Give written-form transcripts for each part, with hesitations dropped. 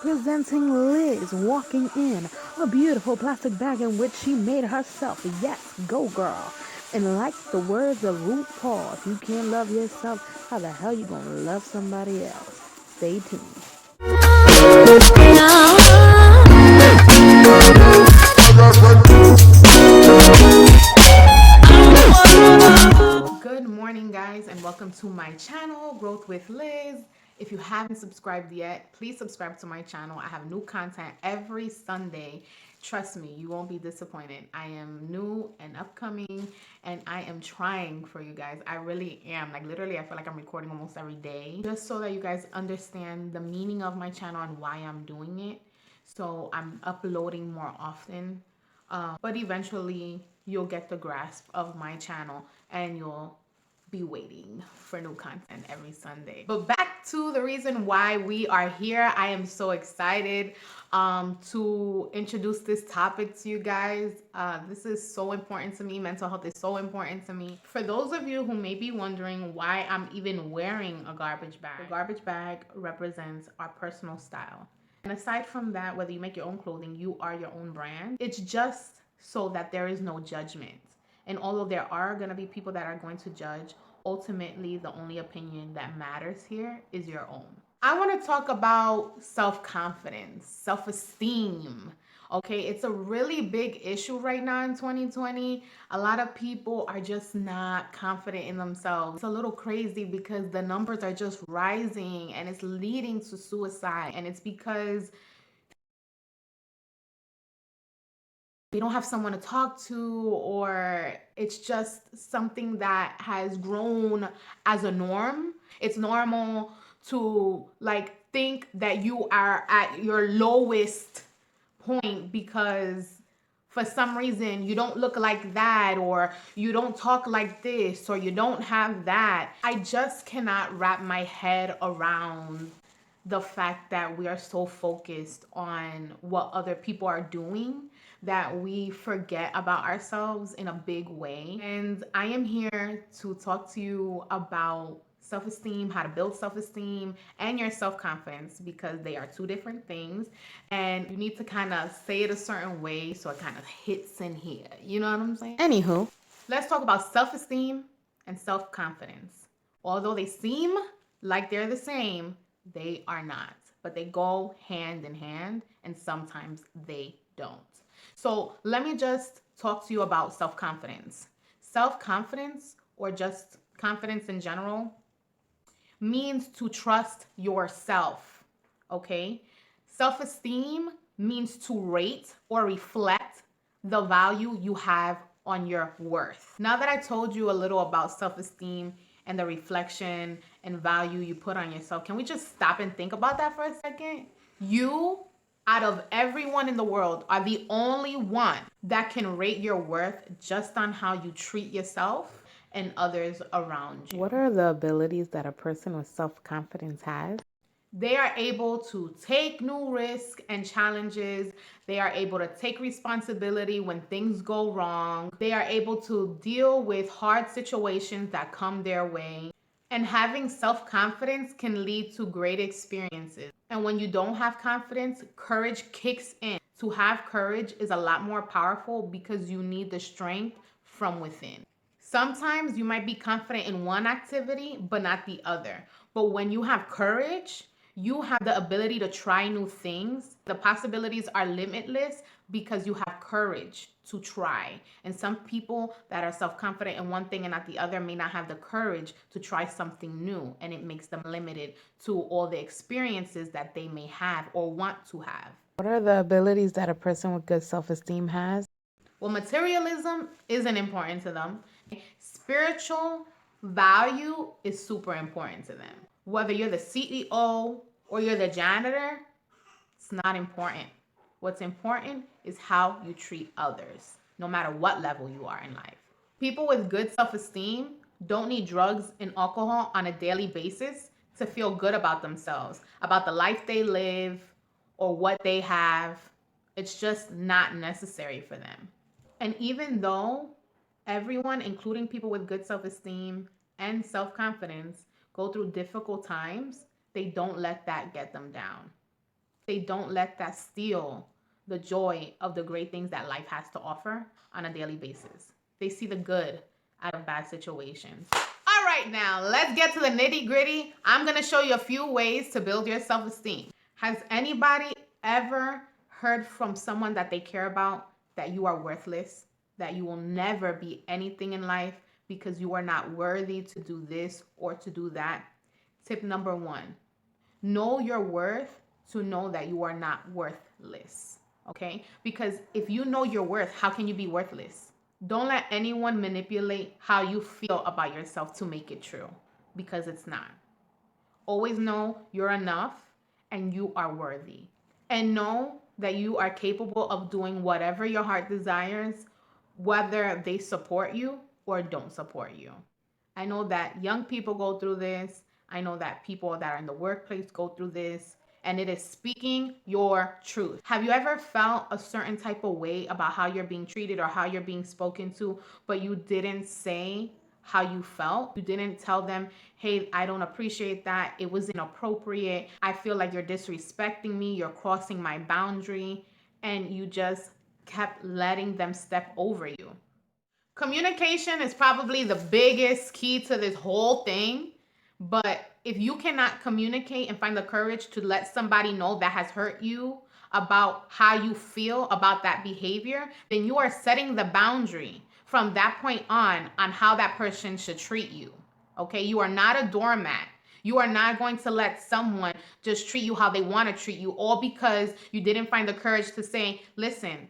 Presenting Liz walking in a beautiful plastic bag in which she made herself. Yes, go girl. And like the words of RuPaul, if you can't love yourself, how the hell you gonna love somebody else? Stay tuned. Good morning, guys, and welcome to my channel, Growth with Liz. If you haven't subscribed yet, please subscribe to my channel. I have new content every Sunday. Trust me, you won't be disappointed. I am new and upcoming, and I am trying for you guys. I really am. Like, literally, I feel like I'm recording almost every day, just so that you guys understand the meaning of my channel and why I'm doing it. So I'm uploading more often. But eventually you'll get the grasp of my channel and you'll be waiting for new content every Sunday. But back to the reason why we are here. I am so excited to introduce this topic to you guys. This is so important to me. Mental health is so important to me. For those of you who may be wondering why I'm even wearing a garbage bag, the garbage bag represents our personal style. And aside from that, whether you make your own clothing, you are your own brand. It's just so that there is no judgment. And although there are going to be people that are going to judge, ultimately the only opinion that matters here is your own. I want to talk about self-confidence, self-esteem. Okay, it's a really big issue right now in 2020. A lot of people are just not confident in themselves. It's a little crazy because the numbers are just rising and it's leading to suicide. And it's because they don't have someone to talk to, or it's just something that has grown as a norm. It's normal to like think that you are at your lowest point because for some reason you don't look like that, or you don't talk like this, or you don't have that. I just cannot wrap my head around the fact that we are so focused on what other people are doing that we forget about ourselves in a big way. And I am here to talk to you about self-esteem, how to build self-esteem, and your self-confidence, because they are two different things and you need to kind of say it a certain way so it kind of hits in here. You know what I'm saying? Anywho, let's talk about self-esteem and self-confidence. Although they seem like they're the same, they are not, but they go hand in hand and sometimes they don't. So let me just talk to you about self-confidence. Self-confidence, or just confidence in general, means to trust yourself, okay? Self-esteem means to rate or reflect the value you have on your worth. Now that I told you a little about self-esteem and the reflection and value you put on yourself, can we just stop and think about that for a second? You, out of everyone in the world, are the only one that can rate your worth just on how you treat yourself and others around you. What are the abilities that a person with self-confidence has? They are able to take new risks and challenges. They are able to take responsibility when things go wrong. They are able to deal with hard situations that come their way. And having self-confidence can lead to great experiences. And when you don't have confidence, courage kicks in. To have courage is a lot more powerful because you need the strength from within. Sometimes you might be confident in one activity, but not the other. But when you have courage, you have the ability to try new things. The possibilities are limitless because you have courage to try. And some people that are self-confident in one thing and not the other may not have the courage to try something new, and it makes them limited to all the experiences that they may have or want to have. What are the abilities that a person with good self-esteem has? Well, materialism isn't important to them. Spiritual value is super important to them. Whether you're the CEO or you're the janitor, it's not important. What's important is how you treat others, no matter what level you are in life. People with good self-esteem don't need drugs and alcohol on a daily basis to feel good about themselves, about the life they live, or what they have. It's just not necessary for them. And even though everyone, including people with good self-esteem and self-confidence, go through difficult times, they don't let that get them down. They don't let that steal the joy of the great things that life has to offer on a daily basis. They see the good out of bad situations. All right, now let's get to the nitty gritty. I'm gonna show you a few ways to build your self-esteem. Has anybody ever heard from someone that they care about that you are worthless, that you will never be anything in life because you are not worthy to do this or to do that? Tip number 1, know your worth to know that you are not worthless, okay? Because if you know your worth, how can you be worthless? Don't let anyone manipulate how you feel about yourself to make it true, because it's not. Always know you're enough and you are worthy. And know that you are capable of doing whatever your heart desires, whether they support you or don't support you. I know that young people go through this. I know that people that are in the workplace go through this, and it is speaking your truth. Have you ever felt a certain type of way about how you're being treated or how you're being spoken to, but you didn't say how you felt? You didn't tell them, hey, I don't appreciate that. It was inappropriate. I feel like you're disrespecting me. You're crossing my boundary. And you just kept letting them step over you. Communication is probably the biggest key to this whole thing. But if you cannot communicate and find the courage to let somebody know that has hurt you about how you feel about that behavior, then you are setting the boundary from that point on how that person should treat you. Okay? You are not a doormat. You are not going to let someone just treat you how they want to treat you, all because you didn't find the courage to say, listen,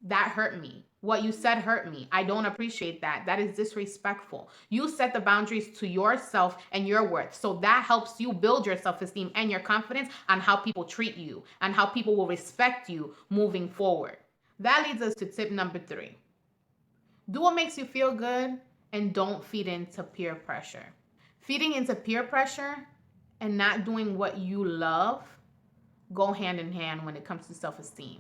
that hurt me. What you said hurt me. I don't appreciate that. That is disrespectful. You set the boundaries to yourself and your worth. So that helps you build your self-esteem and your confidence on how people treat you and how people will respect you moving forward. That leads us to tip number 3. Do what makes you feel good and don't feed into peer pressure. Feeding into peer pressure and not doing what you love go hand in hand when it comes to self-esteem.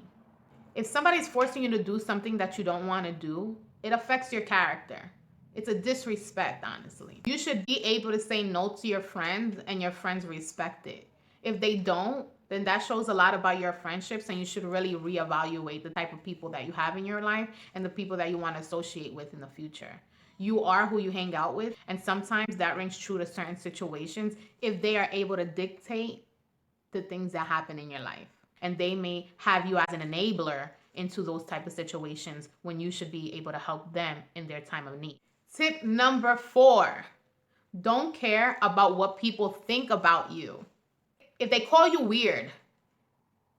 If somebody's forcing you to do something that you don't want to do, it affects your character. It's a disrespect, honestly. You should be able to say no to your friends and your friends respect it. If they don't, then that shows a lot about your friendships, and you should really reevaluate the type of people that you have in your life and the people that you want to associate with in the future. You are who you hang out with, and sometimes that rings true to certain situations if they are able to dictate the things that happen in your life. And they may have you as an enabler into those type of situations when you should be able to help them in their time of need. Tip number 4, don't care about what people think about you. If they call you weird,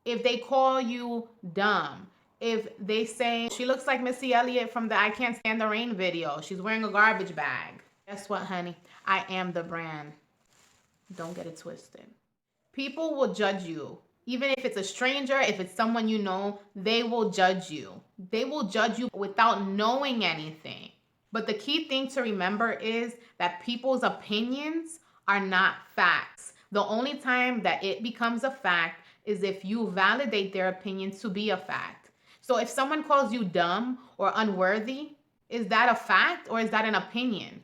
if they call you dumb, if they say, she looks like Missy Elliott from the I Can't Stand the Rain video, she's wearing a garbage bag. Guess what, honey? I am the brand. Don't get it twisted. People will judge you. Even if it's a stranger, if it's someone you know, they will judge you. They will judge you without knowing anything. But the key thing to remember is that people's opinions are not facts. The only time that it becomes a fact is if you validate their opinion to be a fact. So if someone calls you dumb or unworthy, is that a fact or is that an opinion?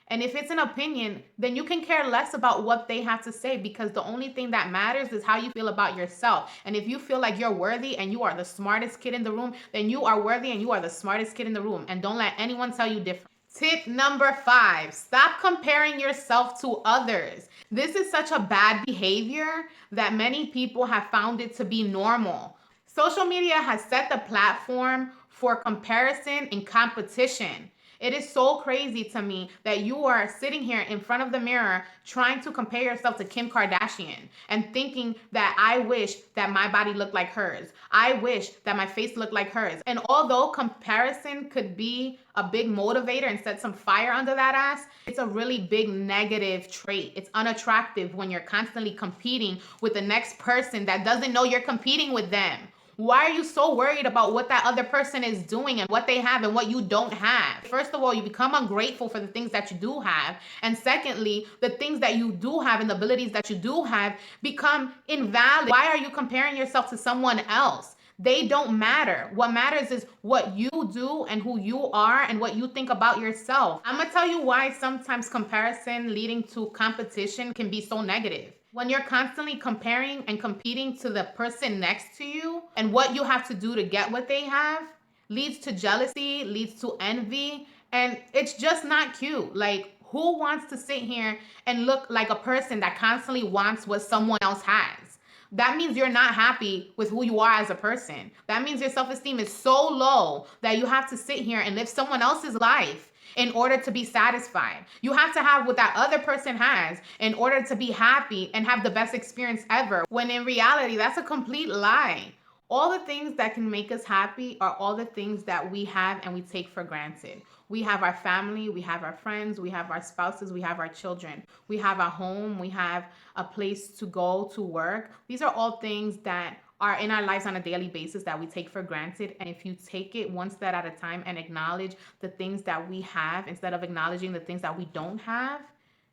And if it's an opinion, then you can care less about what they have to say, because the only thing that matters is how you feel about yourself. And if you feel like you're worthy and you are the smartest kid in the room, then you are worthy and you are the smartest kid in the room. And don't let anyone tell you different. Tip number 5, stop comparing yourself to others. This is such a bad behavior that many people have found it to be normal. Social media has set the platform for comparison and competition. It is so crazy to me that you are sitting here in front of the mirror trying to compare yourself to Kim Kardashian and thinking that I wish that my body looked like hers. I wish that my face looked like hers. And although comparison could be a big motivator and set some fire under that ass, it's a really big negative trait. It's unattractive when you're constantly competing with the next person that doesn't know you're competing with them. Why are you so worried about what that other person is doing and what they have and what you don't have? First of all, you become ungrateful for the things that you do have. And secondly, the things that you do have and the abilities that you do have become invalid. Why are you comparing yourself to someone else? They don't matter. What matters is what you do and who you are and what you think about yourself. I'm gonna tell you why sometimes comparison leading to competition can be so negative. When you're constantly comparing and competing to the person next to you and what you have to do to get what they have, leads to jealousy, leads to envy, and it's just not cute. Like, who wants to sit here and look like a person that constantly wants what someone else has? That means you're not happy with who you are as a person. That means your self-esteem is so low that you have to sit here and live someone else's life in order to be satisfied. You have to have what that other person has in order to be happy and have the best experience ever. When in reality, that's a complete lie. All the things that can make us happy are all the things that we have and we take for granted. We have our family, we have our friends, we have our spouses, we have our children, we have a home, we have a place to go to work. These are all things that are in our lives on a daily basis that we take for granted. And if you take it one step at a time and acknowledge the things that we have instead of acknowledging the things that we don't have,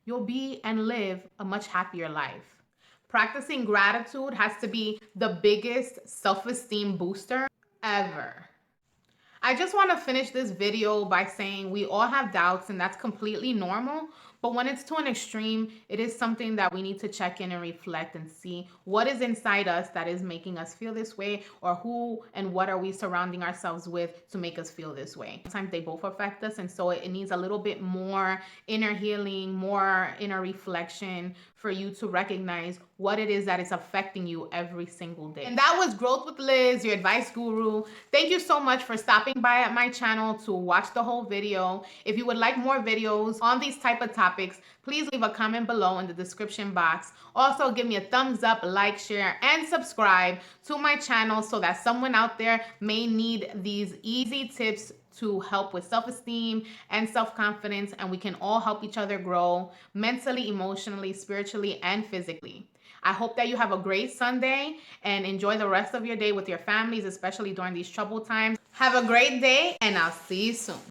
you'll be and live a much happier life. Practicing gratitude has to be the biggest self-esteem booster ever. I just want to finish this video by saying we all have doubts and that's completely normal. But when it's to an extreme, it is something that we need to check in and reflect and see what is inside us that is making us feel this way, or who and what are we surrounding ourselves with to make us feel this way. Sometimes they both affect us, and so it needs a little bit more inner healing, more inner reflection for you to recognize what it is that is affecting you every single day. And that was Growth with Liz, your advice guru. Thank you so much for stopping by at my channel to watch the whole video. If you would like more videos on these type of topics, please leave a comment below in the description box. Also, give me a thumbs up, like, share, and subscribe to my channel so that someone out there may need these easy tips to help with self-esteem and self-confidence, and we can all help each other grow mentally, emotionally, spiritually, and physically. I hope that you have a great Sunday and enjoy the rest of your day with your families, especially during these troubled times. Have a great day, and I'll see you soon.